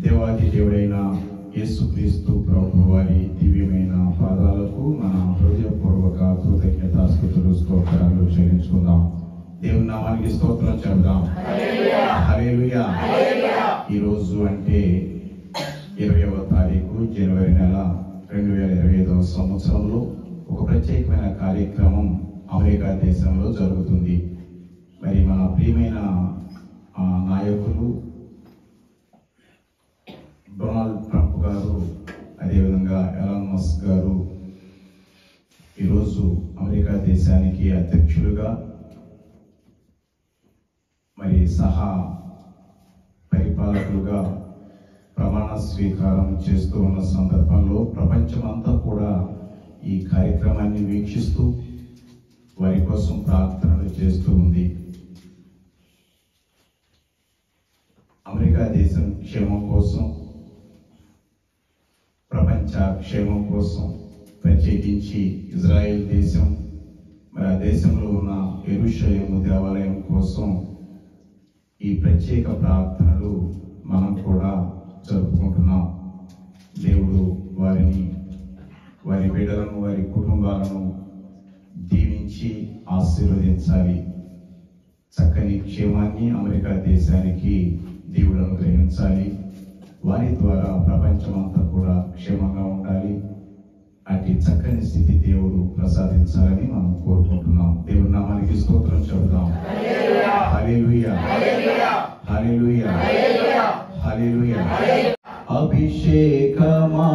దేవాది దేవుడైన యేసుక్రీస్తు ప్రభు వారి దివ్యమైన పాదాలకు మన హృదయపూర్వక కృతజ్ఞతాస్తుతులు స్తోత్రాలు చెల్లించుకుందాం. దేవుని నామానికి స్తోత్రం చెప్దాం. హల్లెలూయా. ఈరోజు అంటే 20వ తారీఖు జనవరి నెల 2025వ సంవత్సరంలో ఒక ప్రత్యేకమైన కార్యక్రమం అమెరికా దేశంలో జరుగుతుంది. మరి మన ప్రియమైన నాయకులు డొనాల్డ్ ట్రంప్ గారు, అదేవిధంగా ఎలాన్ మస్క్ గారు ఈరోజు అమెరికా దేశానికి అధ్యక్షులుగా మరి సహా పరిపాలకులుగా ప్రమాణ స్వీకారం చేస్తూ ఉన్న సందర్భంలో ప్రపంచమంతా కూడా ఈ కార్యక్రమాన్ని వీక్షిస్తూ వారి కోసం ప్రార్థనలు చేస్తూ ఉంది. అమెరికా దేశం క్షేమం కోసం, ప్రపంచ క్షేమం కోసం, ప్రత్యేకించి ఇజ్రాయెల్ దేశం, మరి ఆ దేశంలో ఉన్న యెరూషలేము దేవాలయం కోసం ఈ ప్రత్యేక ప్రార్థనలు మనం కూడా జరుపుకుంటున్నాం. దేవుడు వారిని, వారి బిడ్డలను, వారి కుటుంబాలను దీవించి ఆశీర్వదించాలి. చక్కని క్షేమాన్ని అమెరికా దేశానికి దేవుడు అనుగ్రహించాలి. వారి ద్వారా ప్రపంచమంతా కూడా క్షేమంగా ఉండాలి. అటు చక్కని స్థితి దేవుడు ప్రసాదించాలని మనం కోరుకుంటున్నాం. దేవుని నామానికి స్తోత్రం చెబుదాం. హల్లెలూయా, హల్లెలూయా, హల్లెలూయా. అభిషేకమా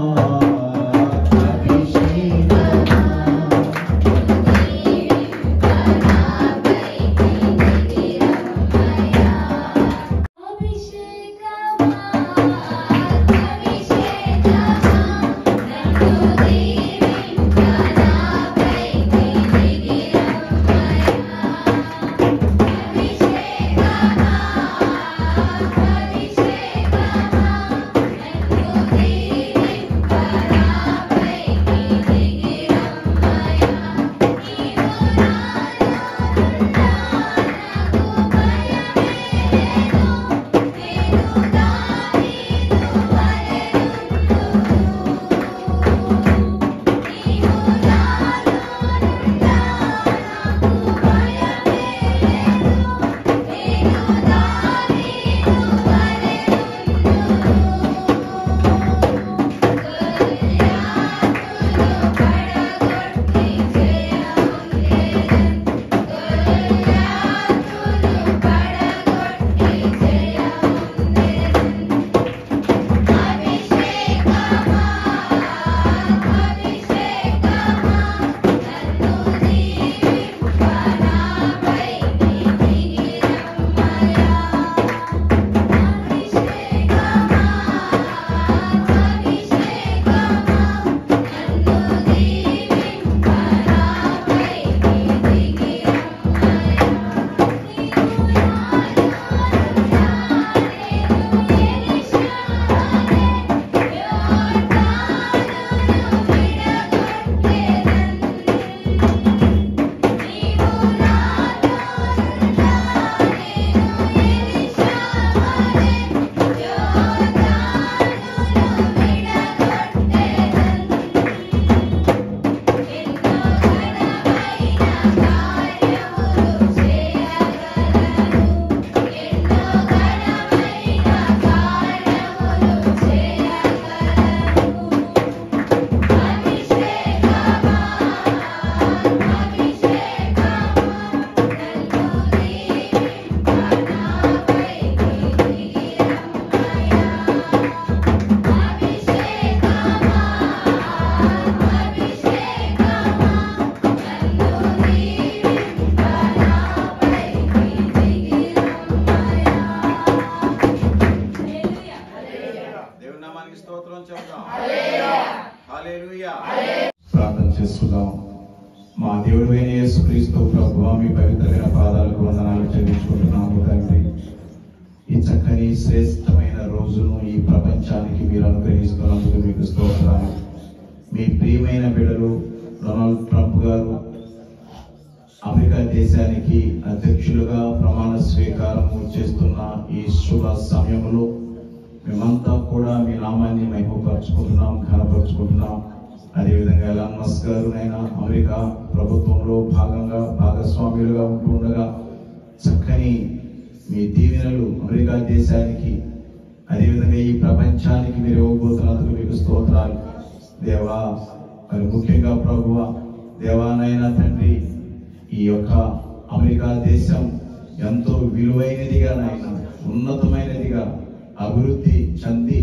ప్రార్థన చేసుకుందాం. మా దేవుడైన యేసుక్రీస్తు ప్రభువా, మీ పవిత్రమైన పాదాలకు వందనాలు చెల్లించుకుంటున్నాము తండ్రి. ఈ చక్కని శ్రేష్టమైన రోజును ఈ ప్రపంచానికి మీరు అనుగ్రహిస్తున్నందుకు మీకు స్తోత్రాలు. మీ ప్రియమైన బిడ్డలు డొనాల్డ్ ట్రంప్ గారు అమెరికా దేశానికి అధ్యక్షులుగా ప్రమాణ స్వీకారం చేస్తున్న ఈ శుభ సమయంలో మేమంతా కూడా మీ నామాన్ని మహిమపరుచుకుంటున్నాం, ఘనపరుచుకుంటున్నాం. అదేవిధంగా ఎలాన్ మస్క్ గారు నైనా అమెరికా ప్రభుత్వంలో భాగస్వామ్యులుగా ఉంటూ ఉండగా చక్కని మీ దీవెనలు అమెరికా దేశానికి అదేవిధంగా ఈ ప్రపంచానికి మీరు ఇవ్వబోతున్నందుకు మీకు స్తోత్రాలు దేవా. మరి ముఖ్యంగా ప్రభువ దేవానైనా తండ్రి, ఈ యొక్క అమెరికా దేశం ఎంతో విలువైనదిగా నాయన ఉన్నతమైనదిగా అభివృద్ధి చెంది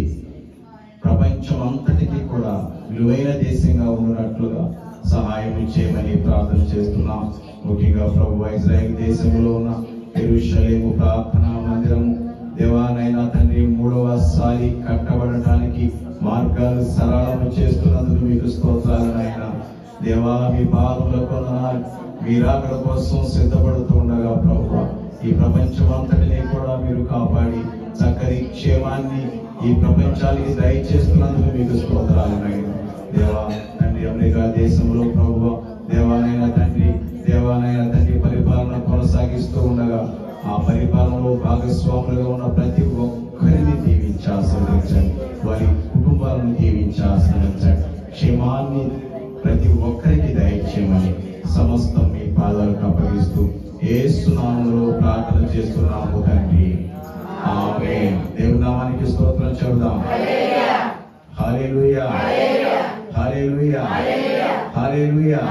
ప్రపంచం అంతటికీ కూడా విలువైన దేశంగా ఉన్నట్లుగా సహాయం చేయమని ప్రార్థన చేస్తున్నాం. ముఖ్యంగా ప్రభు ఇజ్రాయెల్ దేశంలో ఉన్న యెరూషలేము ప్రార్థనా మందిరం దేవానైనా తండ్రి 3వసారి కట్టబడటానికి మార్గాలు సరళము చేస్తున్నందుకు మీకు స్తోత్రాలనైనా దేవా. మీ పాదములకు వందనాలు. మీ రాకడ కోసం సిద్ధపడుతూ ఉండగా ప్రభువా ఈ ప్రపంచం అంతటినీ కూడా మీరు కాపాడి చక్కని క్షేమాన్ని ఈ ప్రపంచానికి దయచేస్తున్నందుకు మీకు స్తోత్రాలనైనా దేవా తండ్రి. అమెరికా దేశంలో ప్రభువా దేవానైనా తండ్రి పరిపాలన కొనసాగిస్తూ ఉండగా ఆ పరిపాలనలో భాగస్వాములుగా ఉన్న ప్రతి ఒక్కరిని దీవించి ఆశీర్వదించండి. వారి కుటుంబాలను దీవించి ఆశీర్వదించండి. క్షేమాన్ని ప్రతి ఒక్కరికి దయచేయమని సమస్తం మీ పాదాలకు అప్పగిస్తూ యేసు నామములో ప్రార్థన చేస్తున్నాము తండ్రి, ఆమేన్. దేవుని నామానికి స్తోత్రం చెబుదాం. హల్లెలూయా, హల్లెలూయా, హల్లెలూయా, హల్లెలూయా.